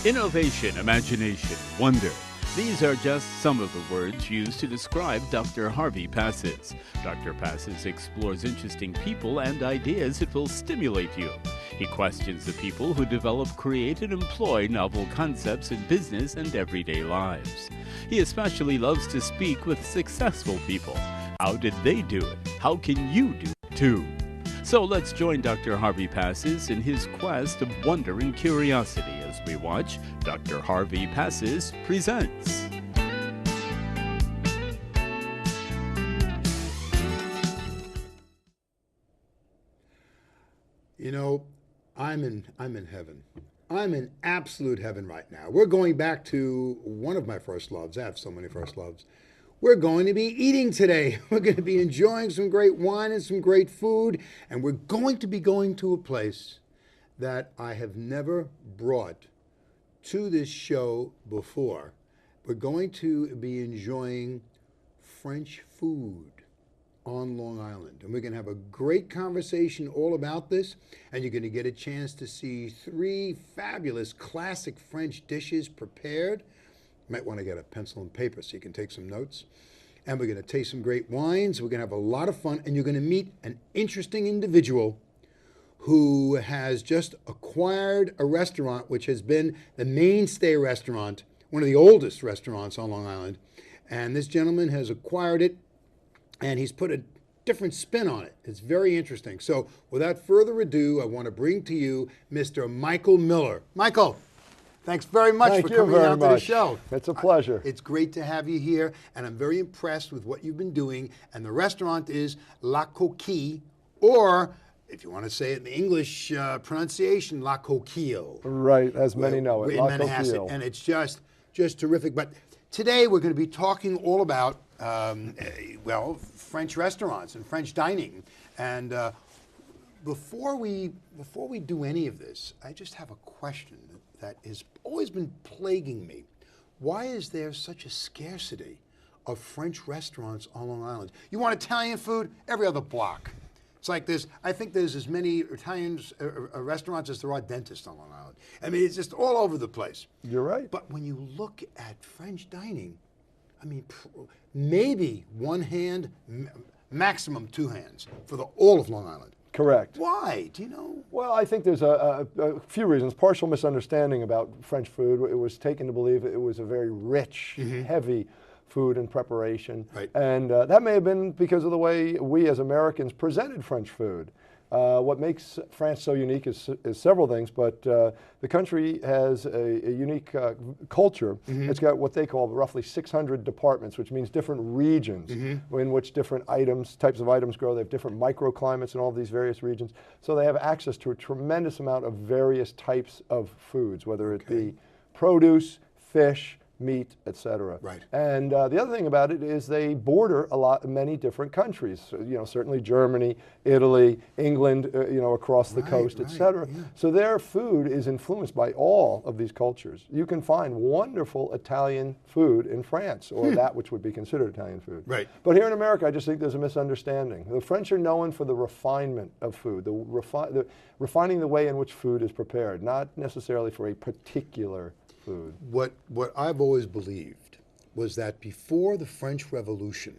Innovation, imagination, wonder. These are just some of the words used to describe Dr. Harvey Passes. Dr. Passes explores interesting people and ideas that will stimulate you. He questions the people who develop, create, and employ novel concepts in business and everyday lives. He especially loves to speak with successful people. How did they do it? How can you do it too? So let's join Dr. Harvey Passes in his quest of wonder and curiosity as we watch Dr. Harvey Passes Presents. You know, I'm in heaven. I'm in absolute heaven right now. We're going back to one of my first loves. I have so many first loves. We're going to be eating today. We're going to be enjoying some great wine and some great food. And we're going to be going to a place that I have never brought to this show before. We're going to be enjoying French food on Long Island. And we're going to have a great conversation all about this. And you're going to get a chance to see 3 fabulous classic French dishes prepared. You might want to get a pencil and paper so you can take some notes. And we're going to taste some great wines. We're going to have a lot of fun. And you're going to meet an interesting individual who has just acquired a restaurant which has been the mainstay restaurant, one of the oldest restaurants on Long Island. And this gentleman has acquired it, and he's put a different spin on it. It's very interesting. So without further ado, I want to bring to you Mr. Michael Miller. Michael, thanks very much for coming out to the show. It's a pleasure. It's great to have you here, and I'm very impressed with what you've been doing. And the restaurant is La Coquille, or if you want to say it in the English pronunciation, La Coquille. Right, as many know it, in La Manhasset. Coquille. And it's just terrific. But today we're going to be talking all about, French restaurants and French dining. And before we do any of this, I just have a question that has always been plaguing me. Why is there such a scarcity of French restaurants on Long Island? You want Italian food? Every other block. It's like this. I think there's as many Italian restaurants as there are dentists on Long Island. I mean, it's just all over the place. You're right. But when you look at French dining, I mean, maybe one hand, maximum 2 hands for all of Long Island. Correct. Why? Do you know? Well, I think there's a few reasons. Partial misunderstanding about French food. It was taken to believe it was a very rich, heavy food and preparation. Right. And that may have been because of the way we as Americans presented French food. What makes France so unique is several things, but the country has a unique culture. It's got what they call roughly 600 departments, which means different regions in which different types of items grow. They have different microclimates in all these various regions. So they have access to a tremendous amount of various types of foods, whether it be produce, fish, meat, etc. Right. And the other thing about it is they border many different countries. So, certainly Germany, Italy, England, across the coast, etc. Yeah. So their food is influenced by all of these cultures. You can find wonderful Italian food in France, or that which would be considered Italian food. Right. But here in America, I just think there's a misunderstanding. The French are known for the refinement of food, the refining the way in which food is prepared, not necessarily for a particular food. What I've always believed was that before the French Revolution,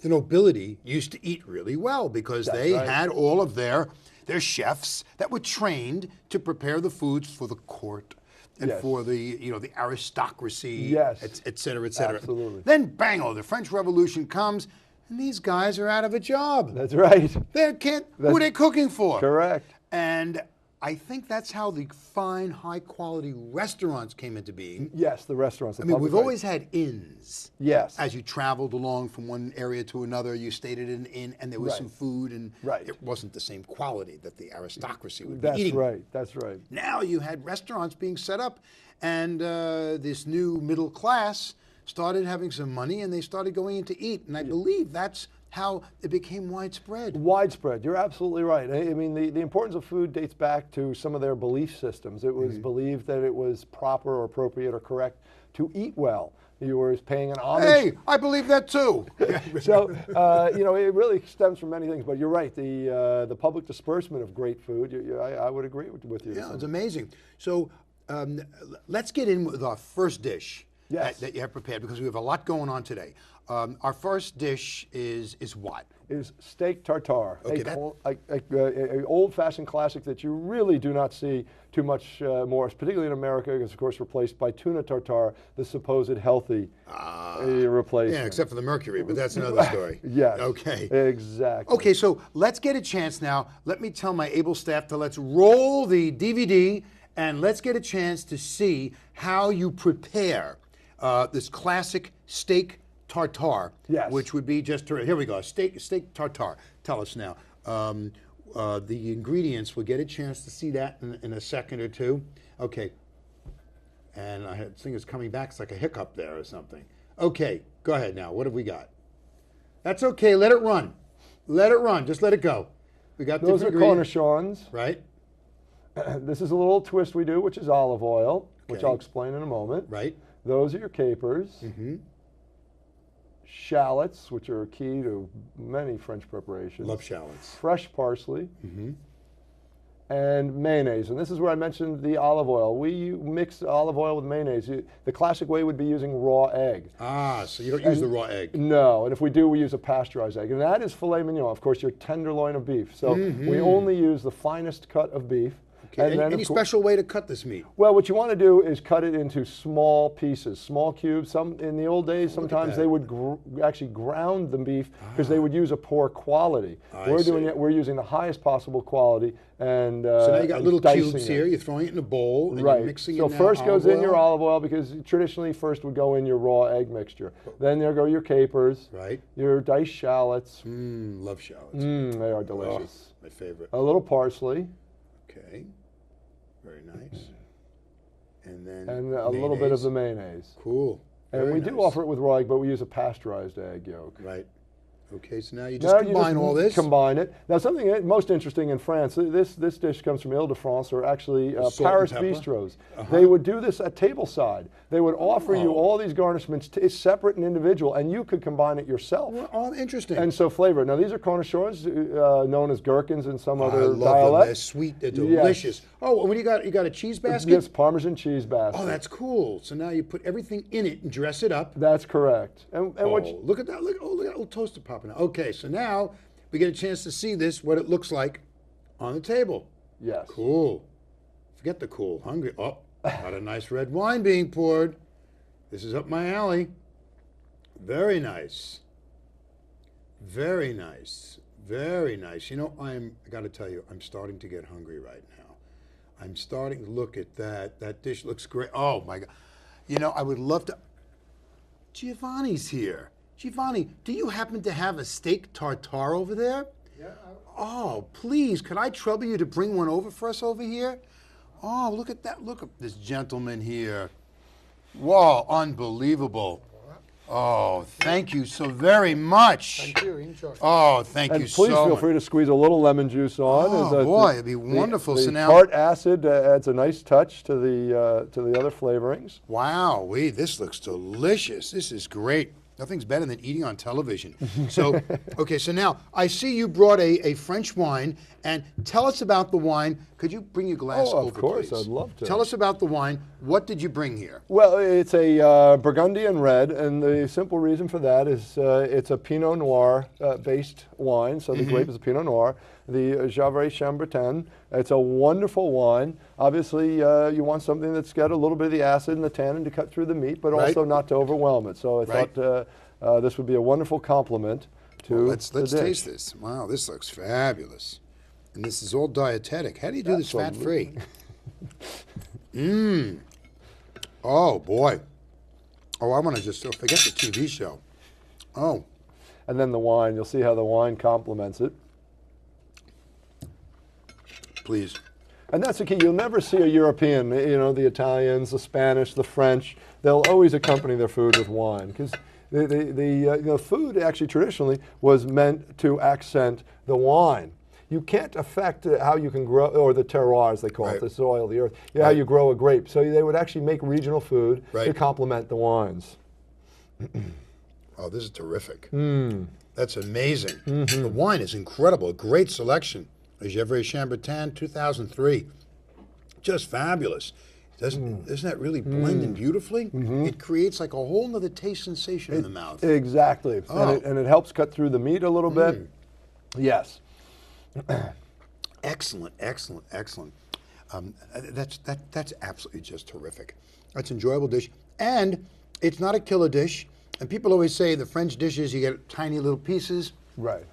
the nobility used to eat really well because they had all of their chefs that were trained to prepare the foods for the court and for the the aristocracy, et cetera, et cetera. Absolutely. Then bang, the French Revolution comes, and these guys are out of a job. That's right. Who are they cooking for? Correct. And I think that's how the fine, high-quality restaurants came into being. Yes, the restaurants. I mean, we've always had inns. Yes. As you traveled along from one area to another, you stayed at an inn, and there was some food, and it wasn't the same quality that the aristocracy would be eating. That's right. Now you had restaurants being set up, and this new middle class started having some money, and they started going in to eat. And I believe that's how it became widespread. Widespread, you're absolutely right. I mean, the importance of food dates back to some of their belief systems. It was believed that it was proper or appropriate or correct to eat well. You were paying an homage. Hey, I believe that too. So, it really stems from many things, but you're right. The public disbursement of great food, I would agree with you. Yeah, it's amazing. So Let's get in with our first dish Yes. that you have prepared because we have a lot going on today. Our first dish is what? Is steak tartare, Okay, a old-fashioned classic that you really do not see too much more, particularly in America, because of course replaced by tuna tartare, the supposed healthy replacement. Yeah, except for the mercury, but that's another story. Yes. Okay. Exactly. Okay, so let's get a chance now. Let me tell my able staff to let's roll the DVD and let's get a chance to see how you prepare this classic steak tartare, Yes. which would be just here we go, steak tartare. Tell us now. The ingredients. We'll get a chance to see that in a second or two. Okay. And I had thing is coming back. It's like a hiccup there or something. Okay, go ahead now. What have we got? That's okay. Let it run. Let it run. Just let it go. We got Those are different ingredients. cornichons. Right. This is a little twist we do, which is olive oil, which Okay. I'll explain in a moment. Right. Those are your capers. Mm-hmm. Shallots, which are key to many French preparations. Love shallots. Fresh parsley. Mm-hmm. And mayonnaise. And this is where I mentioned the olive oil. We mix olive oil with mayonnaise. The classic way would be using raw egg. Ah, so you don't use the raw egg. No, and if we do, we use a pasteurized egg. And that is filet mignon, of course, your tenderloin of beef. So we only use the finest cut of beef. Okay. And then, Any of cour- special way to cut this meat? Well, what you want to do is cut it into small pieces, small cubes. Some in the old days, sometimes that. they would actually ground the beef because they would use a poor quality. I We're doing see. it. We're using the highest possible quality, and So now you got and little dicing cubes it. here. You're throwing it in a bowl and Right. you're mixing So it now. first goes in your oil. olive oil because traditionally first would go in your raw egg mixture. Then there go your capers, Right. your diced shallots. Love shallots. They are Oh, delicious. my favorite. A little parsley Okay. Very nice. And then and a little bit of mayonnaise. the mayonnaise. Cool. And Very we do nice. offer it with raw egg, but we use a pasteurized egg yolk. Right. Okay, so now you just Now combine all this. Combine it. Now, something most interesting in France. This dish comes from Ile-de-France, or actually Salt and Paris pepper? bistros. They would do this at tableside. They would offer you all these garnishments, separate and individual, and you could combine it yourself. Oh, interesting. And so flavor. Now these are cornichons, known as gherkins in some I other love them. dialect. They're sweet. They're delicious. Oh, and what do you got? You got a cheese basket? Yes, Parmesan cheese basket. Oh, that's cool. So now you put everything in it and dress it up. That's correct. And what Oh, look at that. Look at that little toaster popping out. Okay, so now we get a chance to see this, what it looks like on the table. yes. Cool. Forget the cool. Hungry. Oh, got a nice red wine being poured. This is up my alley. Very nice. Very nice. Very nice. You know, I got to tell you, I'm starting to get hungry right now. I'm starting to look at that. That dish looks great. Oh, my God. You know, I would love to. Giovanni's here. Giovanni, do you happen to have a steak tartare over there? Yeah. Oh, please, could I trouble you to bring one over for us over here? Oh, look at that. Look at this gentleman here. Whoa, unbelievable. Oh, thank you so very much. Thank you. Enjoy. Oh, thank And you please so feel much. free to squeeze a little lemon juice on. Oh, boy, it'd be wonderful. The So now- tart acid adds a nice touch to the other flavorings. Wow, this looks delicious. This is great. Nothing's better than eating on television. So, okay, so now I see you brought a French wine, and tell us about the wine. Could you bring your glass Oh, over, of course, please? I'd love to. Tell us about the wine. What did you bring here? Well, it's a Burgundian red, and the simple reason for that is it's a Pinot Noir based wine, so the grape is a Pinot Noir. The Gevrey Chambertin, it's a wonderful wine. Obviously, you want something that's got a little bit of the acid and the tannin to cut through the meat, but Right. also not to overwhelm it. So I Right. thought this would be a wonderful complement to Well, let's the dish. taste this. Wow, this looks fabulous. And this is all dietetic. How do you do this fat-free? Oh, boy. Oh, I want to just forget the TV show. Oh, And then the wine, you'll see how the wine complements it. please. And that's the key. You'll never see a European, the Italians, the Spanish, the French. They'll always accompany their food with wine because the food actually traditionally was meant to accent the wine. You can't affect how you can grow, or the terroir, as they call Right. it, the soil, the earth, how you grow a grape. So they would actually make regional food to Right. complement the wines. Oh, this is terrific. That's amazing. The wine is incredible. A great selection. A Gevrey Chambertin 2003. Just fabulous. Isn't that really blending beautifully? It creates like a whole nother taste sensation in the mouth. Exactly. Oh. And it helps cut through the meat a little bit. Yes. Excellent, excellent, excellent. That's absolutely just terrific. That's an enjoyable dish, and it's not a killer dish. And people always say the French dishes, you get tiny little pieces. Right.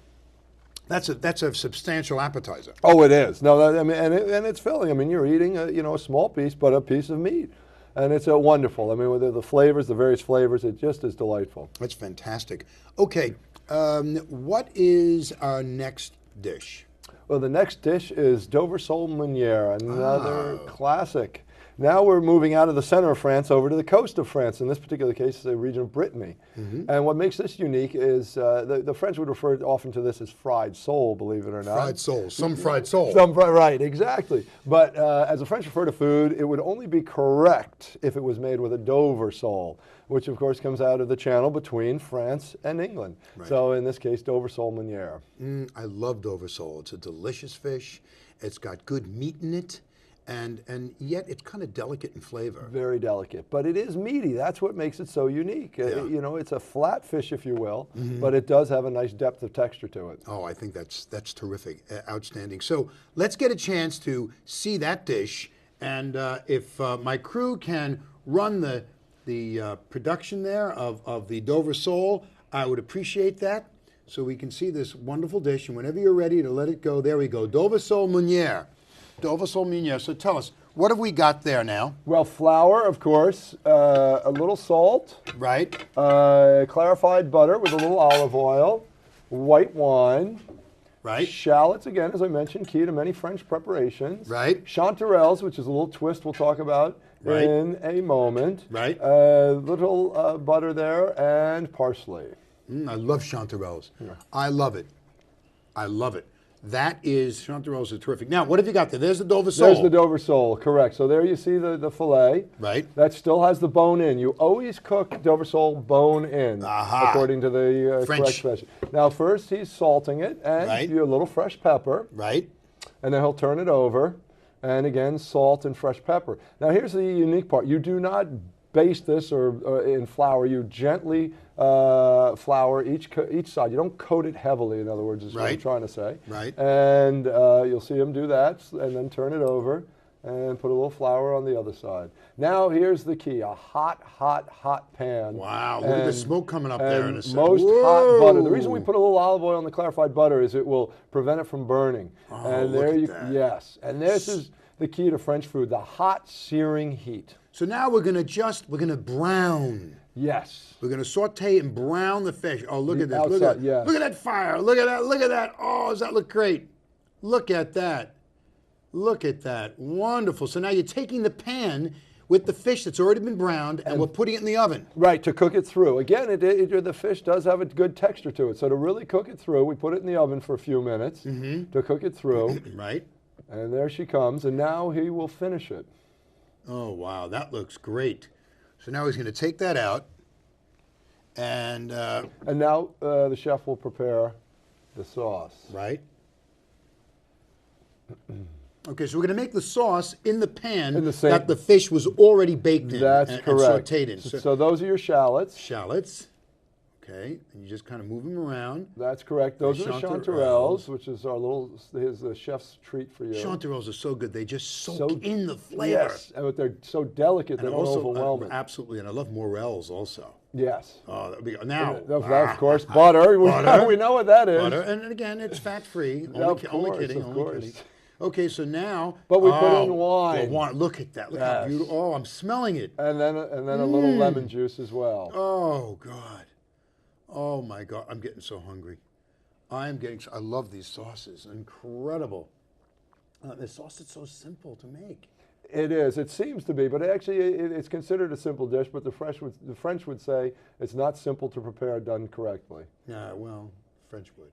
That's a substantial appetizer. Oh, it is. No, I mean, and it's filling. I mean, you're eating a small piece, but a piece of meat, and it's wonderful. I mean, with the flavors, the various flavors, it just is delightful. That's fantastic. Okay, what is our next dish? Well, the next dish is Dover sole meunière, another classic. Now we're moving out of the center of France over to the coast of France. In this particular case, it's a region of Brittany. And what makes this unique is the French would refer often to this as fried sole, believe it or not. Fried sole, some fried sole. Right, exactly. But as the French refer to food, it would only be correct if it was made with a Dover sole, which of course comes out of the channel between France and England. Right. So in this case, Dover sole meunière. I love Dover sole. It's a delicious fish. It's got good meat in it. And yet it's kind of delicate in flavor. Very delicate, but it is meaty. That's what makes it so unique. It's a flat fish, if you will, but it does have a nice depth of texture to it. Oh, I think that's terrific, outstanding. So let's get a chance to see that dish, and if my crew can run the production there of the Dover sole, I would appreciate that. So we can see this wonderful dish, and whenever you're ready to let it go, there we go. Dover sole meunière. Dover sole meunière. So tell us, what have we got there now? Well, flour, of course, a little salt, Right. clarified butter with a little olive oil, white wine, Right. shallots, again, as I mentioned, key to many French preparations. Right. Chanterelles, which is a little twist we'll talk about Right. in a moment. Right. Little butter there, and parsley. I love chanterelles. I love it. I love it. That is, chanterelles are terrific. Now, what have you got there? There's the Dover sole. There's the Dover sole, correct. So there you see the fillet. Right. That still has the bone in. You always cook Dover sole bone in, according to the French. correct special. Now, first he's salting it, and Right. you a little fresh pepper, Right. and then he'll turn it over, and again, salt and fresh pepper. Now, here's the unique part. You do not baste this or in flour. You gently flour each side. You don't coat it heavily, in other words, is what I'm Right. trying to say. Right. And you'll see him do that, and then turn it over and put a little flour on the other side. Now here's the key: a hot pan. Wow, look at the smoke coming up there in a second. Most Whoa. hot butter. The reason we put a little olive oil on the clarified butter is it will prevent it from burning. And look there at you that. yes. And this is the key to French food: the hot searing heat. So now we're gonna brown. Yes. We're gonna saute and brown the fish. Oh, look at this! Look outside, at yes. look at that fire! Look at that! Look at that! Oh, does that look great? Look at that! Look at that! Wonderful. So now you're taking the pan with the fish that's already been browned, and we're putting it in the oven. Right, to cook it through. Again, the fish does have a good texture to it. So to really cook it through, we put it in the oven for a few minutes to cook it through. Right. And there she comes, and now he will finish it. Oh wow, that looks great. So now he's going to take that out, and now the chef will prepare the sauce. right. Okay, so we're going to make the sauce in the pan In the same- that the fish was already baked in That's and correct. sauteed in. So those are your shallots. Shallots. Okay, and you just kind of move them around. That's correct. Those are the chanterelles. chanterelles, which is the chef's treat for you. Chanterelles are so good; they just soak So- in the flavor. Yes, and they're so delicate they and don't also overwhelm it. absolutely, and I love morels also. Yes. Oh, that would be now. Of course, butter. Butter. We know what that is. Butter, and again, it's fat-free. Of Only course, kidding. of Only course. kidding. Okay, so now. But we put in wine. Well, look at that. Look how Yes. beautiful. Oh, I'm smelling it. And then a little lemon juice as well. Oh God. Oh my God. I'm getting so hungry. I love these sauces. Incredible. The sauce is so simple to make. It is. It seems to be, but actually, it's considered a simple dish. But the French would say it's not simple to prepare done correctly. Yeah. Well, French would.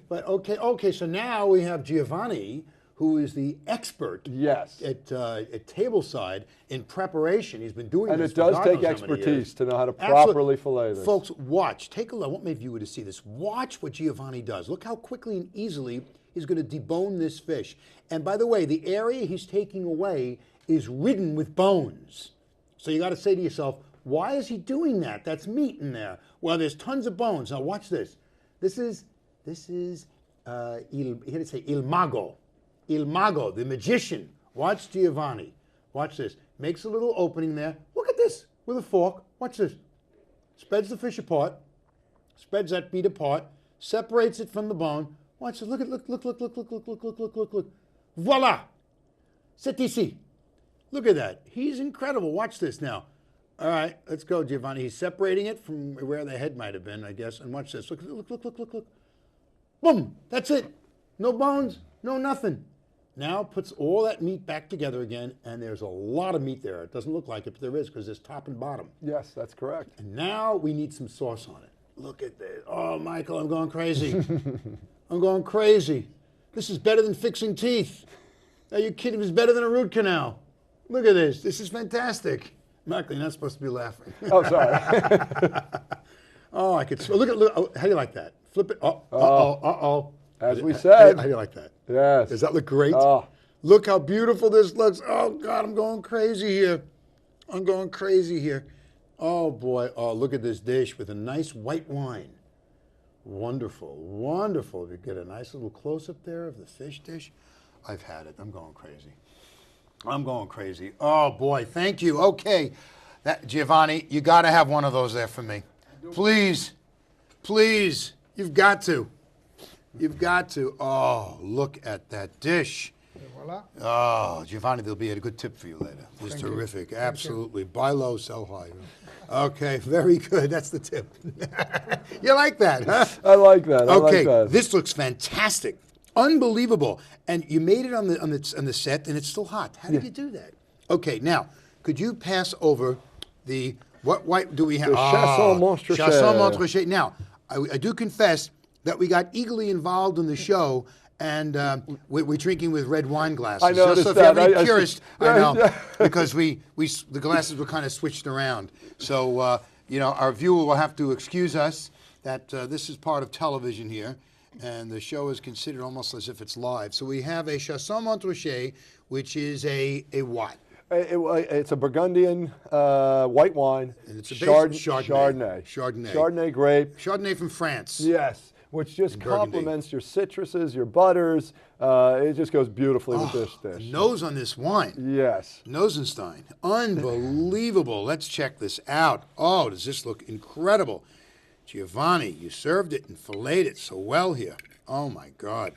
But okay. So now we have Giovanni, who is the expert. Yes. At tableside in preparation. He's been doing And this it for does God take knows how many years. expertise to know how to Absolutely. properly fillet this. Folks, watch. Take a look. I want my viewer to see this. Watch what Giovanni does. Look how quickly and easily he's going to debone this fish. And by the way, the area he's taking away is ridden with bones. So you got to say to yourself, why is he doing that? That's meat in there. Well, there's tons of bones. Now watch this. This is il mago. Il mago, the magician. Watch Giovanni. Watch this. Makes a little opening there. Look at this with a fork. Watch this. Spreads the fish apart. Spreads that meat apart. Separates it from the bone. Watch this. Look. Voila. C'est ici. Look at that. He's incredible. Watch this now. All right, let's go, Giovanni. He's separating it from where the head might have been, I guess. And watch this. Look. Boom. That's it. No bones, no nothing. Now puts all that meat back together again, and there's a lot of meat there. It doesn't look like it, but there is, because there's top and bottom. Yes, that's correct. And now we need some sauce on it. Look at this. Oh, Michael, I'm going crazy. I'm going crazy. This is better than fixing teeth. Are you kidding? It's better than a root canal. Look at this. This is fantastic. Michael, you're not supposed to be laughing. Oh, sorry. Oh, I could. Look. Oh, how do you like that? Flip it. Uh-oh. As we said. How do you like that? Yes. Does that look great? Oh. Look how beautiful this looks. Oh, God, I'm going crazy here. Oh, boy. Oh, look at this dish with a nice white wine. Wonderful. If you get a nice little close-up there of the fish dish. I've had it. I'm going crazy. Oh, boy. Thank you. Okay. Giovanni, you got to have one of those there for me. Please. You've got to. Oh, look at that dish. Voila. Oh, Giovanni, there'll be a good tip for you later. It's terrific. Absolutely. Buy low, sell high. Okay, very good. That's the tip. You like that, huh? I like that. Okay, this looks fantastic. Unbelievable. And you made it on the set, and it's still hot. How did you do that? Okay, now, could you pass over the, what white do we have? The Chasson Montrachet. Chasson Montrachet. Now, I do confess that we got eagerly involved in the show, and we're drinking with red wine glasses. I noticed so if you have that. any purists, I know, because the glasses were kind of switched around. So, our viewer will have to excuse us that this is part of television here, and the show is considered almost as if it's live. So we have a Chasson Montrachet, which is a what? It's a Burgundian white wine. And it's a Chardonnay. Chardonnay grape. Chardonnay from France. Yes, which just complements your citruses, your butters. It just goes beautifully with this dish. The nose on this wine. Yes. Nosenstein. Unbelievable. Let's check this out. Oh, does this look incredible. Giovanni, you served it and filleted it so well here. Oh, my God.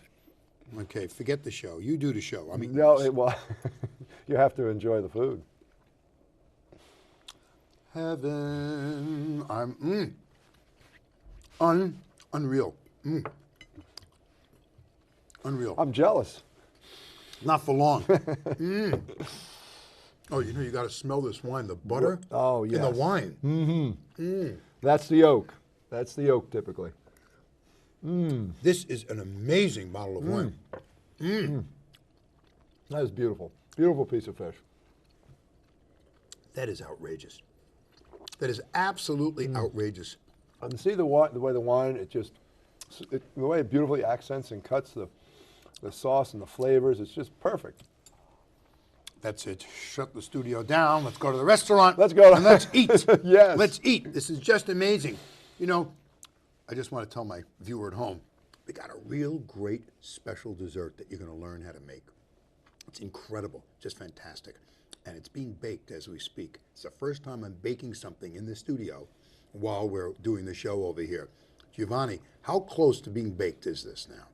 Okay, forget the show. You do the show. I mean, well, you have to enjoy the food. Heaven. Unreal. Unreal. I'm jealous. Not for long. Oh, you got to smell this wine. The butter. Oh, yes. In the wine. Mm-hmm. That's the yolk. That's the yolk, typically. This is an amazing bottle of wine. That is beautiful. Beautiful piece of fish. That is outrageous. That is absolutely outrageous. And see the way the wine, the way it beautifully accents and cuts the sauce and the flavors. It's just perfect. That's it. Shut the studio down. Let's go to the restaurant. Let's go. And let's eat. Yes. Let's eat. This is just amazing. I just want to tell my viewer at home, we got a real great special dessert that you're going to learn how to make. It's incredible. Just fantastic. And it's being baked as we speak. It's the first time I'm baking something in the studio while we're doing the show over here. Giovanni, how close to being baked is this now?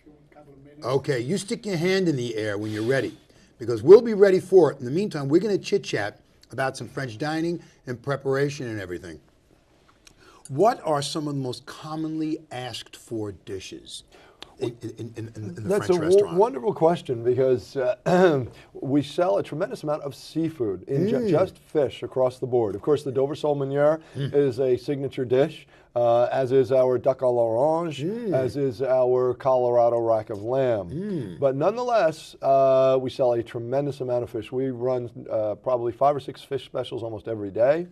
A couple of minutes. Okay, you stick your hand in the air when you're ready, because we'll be ready for it. In the meantime, we're going to chit-chat about some French dining and preparation and everything. What are some of the most commonly asked for dishes in the That's French a restaurant? wonderful question, because we sell a tremendous amount of seafood in just fish across the board. Of course, the Dover sole meunière is a signature dish, as is our duck à l'orange, as is our Colorado rack of lamb. But nonetheless, we sell a tremendous amount of fish. We run probably 5 or 6 fish specials almost every day.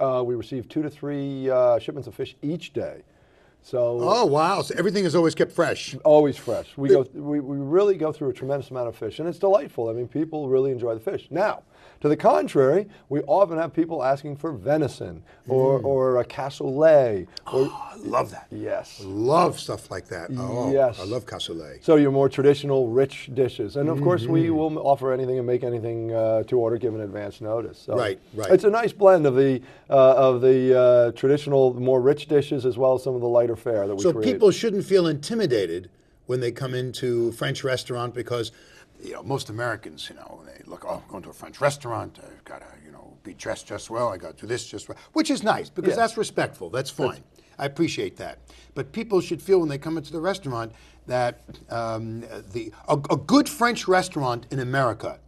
We receive 2 to 3 shipments of fish each day. So Oh, wow. So everything is always kept fresh. always fresh. We really go through a tremendous amount of fish, and it's delightful. I mean, people really enjoy the fish. Now, to the contrary, we often have people asking for venison or a cassoulet. I love that. Yes. Love stuff like that. Oh, Yes. I love cassoulet. So your more traditional, rich dishes, and of course we will offer anything and make anything to order, given advance notice. So Right. It's a nice blend of the traditional, more rich dishes as well as some of the lighter fare that we So create. people shouldn't feel intimidated when they come into a French restaurant because, most Americans, they look, I'm going to a French restaurant. I've got to, be dressed just well. I got to do this just well, which is nice because Yeah. that's respectful. That's fine. I appreciate that. But people should feel when they come into the restaurant that a good French restaurant in America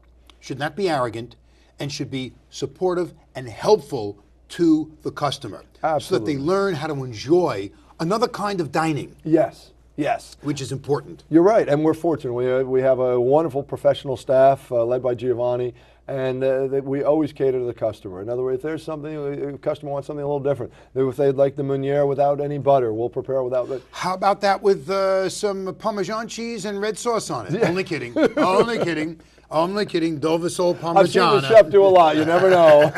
should not be arrogant and should be supportive and helpful to the customer. So that they Absolutely. learn how to enjoy another kind of dining, Yes. Yes. which is important. You're right, and we're fortunate. We have a wonderful professional staff led by Giovanni, and we always cater to the customer. In other words, if there's something, a customer wants something a little different. If they'd like the meuniere without any butter, we'll prepare without it. How about that with some Parmesan cheese and red sauce on it? Only kidding. Only kidding. Only kidding. Dove sole I've seen Parmigiana. the chef do a lot. You never know.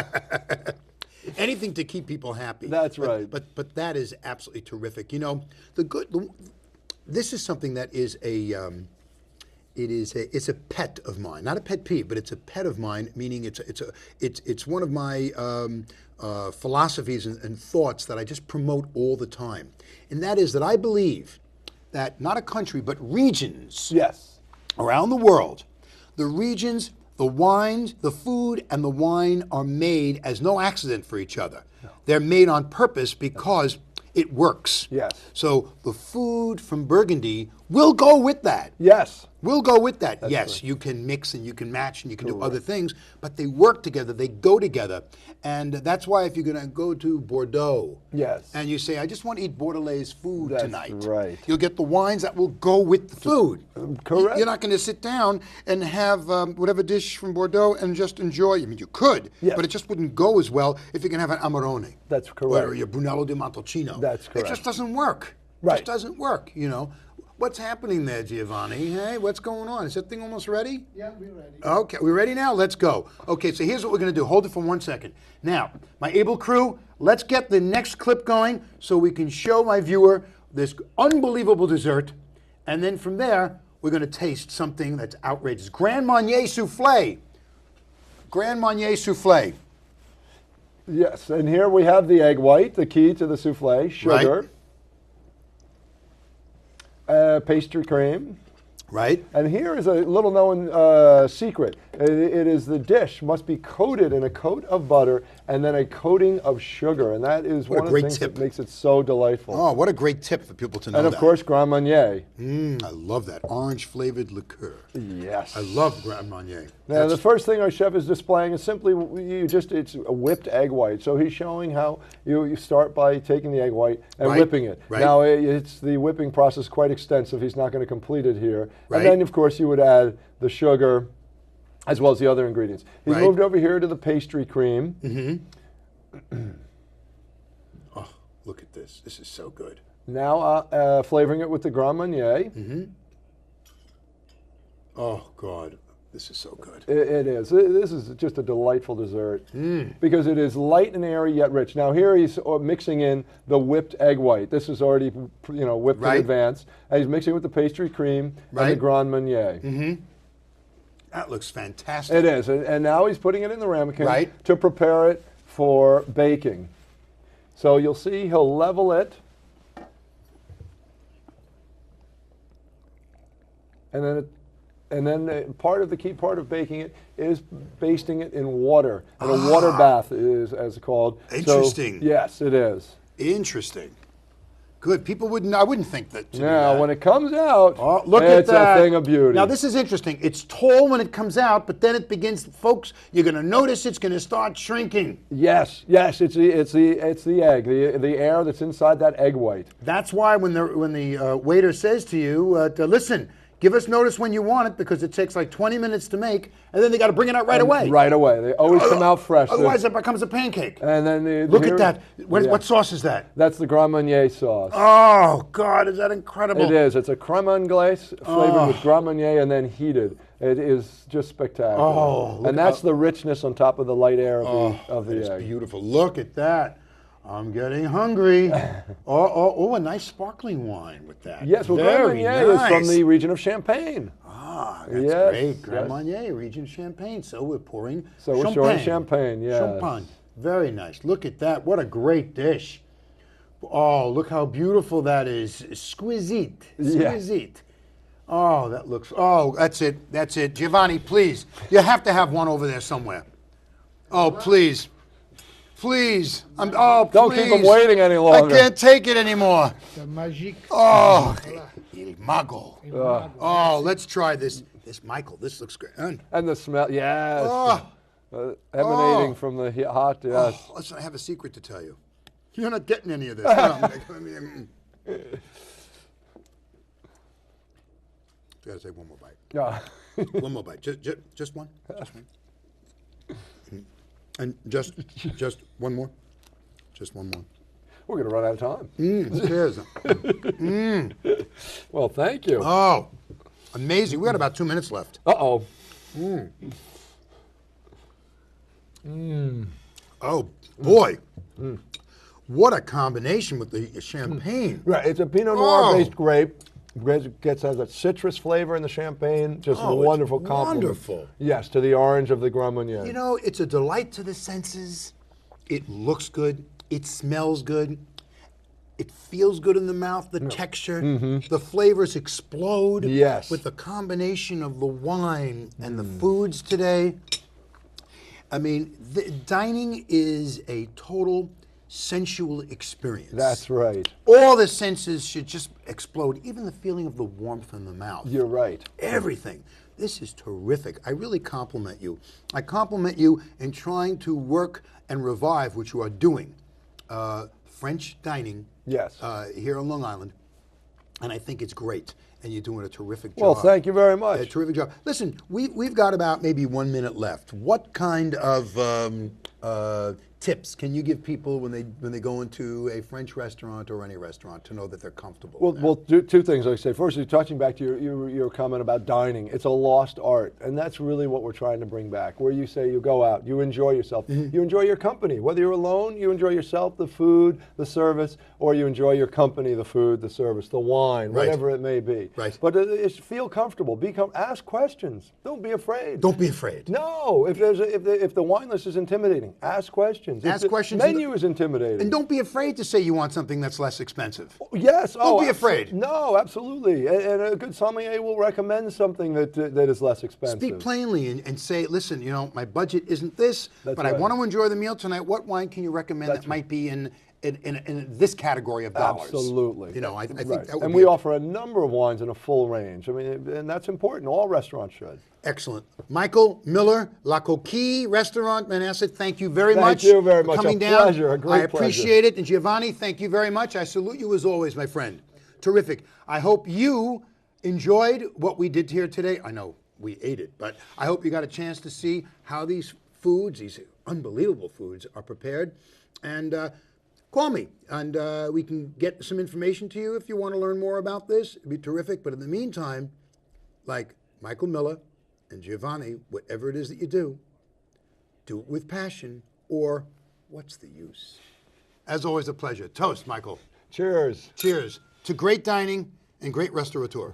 Anything to keep people happy. That's right. But that is absolutely terrific. This is something that is it's a pet of mine, not a pet peeve, but it's a pet of mine. Meaning it's one of my philosophies and thoughts that I just promote all the time, and that is that I believe that not a country but regions Yes. around the world, the regions, the wines, the food, and the wine are made as no accident for each other. They're made on purpose because it works. Yes. So the food from Burgundy will go with that. Yes. We'll go with that. That's Yes, right. you can mix and you can match and you can do other things, but they work together, they go together. And that's why if you're going to go to Bordeaux Yes. and you say, I just want to eat Bordelais food That's tonight, right. you'll get the wines that will go with the food. Correct. You're not going to sit down and have whatever dish from Bordeaux and just enjoy. I mean, you could, Yes. but it just wouldn't go as well if you can have an Amarone. That's correct. Or your Brunello di Montalcino. That's It correct. just doesn't work. It Right. just doesn't work, What's happening there, Giovanni? Hey, what's going on? Is that thing almost ready? Yeah, we're ready. Okay, we ready now? Let's go. Okay, so here's what we're going to do. Hold it for 1 second. Now, my able crew, let's get the next clip going so we can show my viewer this unbelievable dessert. And then from there, we're going to taste something that's outrageous. Grand Marnier souffle. Grand Marnier souffle. Yes. And here we have the egg white, the key to the souffle, sugar, Right. Pastry cream. Right? And here is a little known secret. It is the dish must be coated in a coat of butter and then a coating of sugar. And that is What a one of the great things tip. that makes it so delightful. Oh, what a great tip for people to know and of that. course, Grand Marnier. I love that. Orange-flavored liqueur. Yes. I love Grand Marnier. Now, the first thing our chef is displaying is simply it's a whipped egg white. So he's showing how you start by taking the egg white and Right, whipping it. right. Now, it's the whipping process quite extensive. He's not going to complete it here. Right. And then, of course, you would add the sugar as well as the other ingredients. He's Right. moved over here to the pastry cream. Oh, look at this. This is so good. Now flavoring it with the Grand Marnier. Oh, God. This is so good. It is. This is just a delightful dessert because it is light and airy yet rich. Now here he's mixing in the whipped egg white. This is already whipped Right. in advance, and he's mixing with the pastry cream and the Right. Grand Marnier. That looks fantastic. It is, and now he's putting it in the ramekin Right. to prepare it for baking. So you'll see he'll level it, and then the key part of baking it is basting it in water, and a water bath is as it's called. Interesting. So, yes, it is. Interesting. Good. People wouldn't. I wouldn't think that. To do Now, that. when it comes out, Oh, look at it's that. a thing of beauty. Now, this is interesting. It's tall when it comes out, but then it begins, folks, you're going to notice it's going to start shrinking. yes, it's the egg, the air that's inside that egg white. That's why when the waiter says to you, listen, Give us notice when you want it because it takes like 20 minutes to make, and then they got to bring it out right away. Right away. They always come out fresh. Otherwise, it becomes a pancake. And then Look at that. What sauce is that? That's the Grand Marnier sauce. Oh, God, is that incredible? It is. It's a crème anglaise flavored with Grand Marnier and then heated. It is just spectacular. Oh, and that's the richness on top of the light air of the It's egg. beautiful. Look at that. I'm getting hungry. A nice sparkling wine with that. Yes, well, Very Grand Marnier is from nice. the region of Champagne. That's Yes, great. Grand yes. Marnier, region Champagne. So we're pouring So we're pouring champagne, yes. Champagne. Very nice. Look at that. What a great dish. Oh, look how beautiful that is. Exquisite. Exquisite. Oh, that looks, that's it. That's it. Giovanni, please. You have to have one over there somewhere. Oh, please. Please. Don't keep them waiting any longer. I can't take it anymore. The magic. Oh, il mago. Uh, Let's try this. Michael, this looks great. And the smell, yes. Oh. Emanating from the hot, yes. Oh, listen, I have a secret to tell you. You're not getting any of this. Gotta take one more bite. Yeah. One more bite. Just one. Just one. And just one more. Just one more. We're going to run out of time. Cheers. Well, thank you. Oh, amazing. We got about 2 minutes left. Uh-oh. Oh, boy. What a combination with the champagne. Right, it's a Pinot Noir-based grape. Has that citrus flavor in the champagne. Just a wonderful compliment. Wonderful. Yes, to the orange of the Grand Marnier. You know, it's a delight to the senses. It looks good. It smells good. It feels good in the mouth, the texture. The flavors explode with the combination of the wine and the foods today. I mean, dining is a total sensual experience. That's right. All the senses should just explode, even the feeling of the warmth in the mouth. You're right. Everything. This is terrific. I really compliment you. I compliment you in trying to work and revive what you are doing. French dining here on Long Island, and I think it's great. And you're doing a terrific job. Well, thank you very much. A terrific job. Listen, we've got about maybe 1 minute left. What kind of tips can you give people when they go into a French restaurant or any restaurant to know that they're comfortable? Well, two things like I say. Firstly, touching back to your comment about dining, it's a lost art, and that's really what we're trying to bring back. Where you say you go out, you enjoy yourself, you enjoy your company. Whether you're alone, you enjoy yourself, the food, the service, or you enjoy your company, the food, the service, the wine, whatever it may be. Right. But feel comfortable. Ask questions. Don't be afraid. Don't be afraid. No. If the wine list is intimidating, ask questions. Ask questions. The menu is intimidating. And don't be afraid to say you want something that's less expensive. Yes. Don't be afraid. No, absolutely. And a good sommelier will recommend something that is less expensive. Speak plainly and say, listen, you know, my budget isn't this, but I want to enjoy the meal tonight. What wine can you recommend that might be in this category of dollars? Absolutely. You know, I think that would and be we offer a number of wines in a full range. I mean, and that's important. All restaurants should. Excellent. Michael Miller, La Coquille Restaurant, Manhasset, thank you very much. Thank you very much. For coming a down. Pleasure, a great I appreciate it. And Giovanni, thank you very much. I salute you as always, my friend. Terrific. I hope you enjoyed what we did here today. I know we ate it, but I hope you got a chance to see how these foods, these unbelievable foods, are prepared. And call me, and we can get some information to you if you want to learn more about this. It'd be terrific. But in the meantime, like Michael Miller and Giovanni, whatever it is that you do it with passion, or what's the use? As always, a pleasure. Toast, Michael. Cheers. Cheers to great dining and great restaurateur.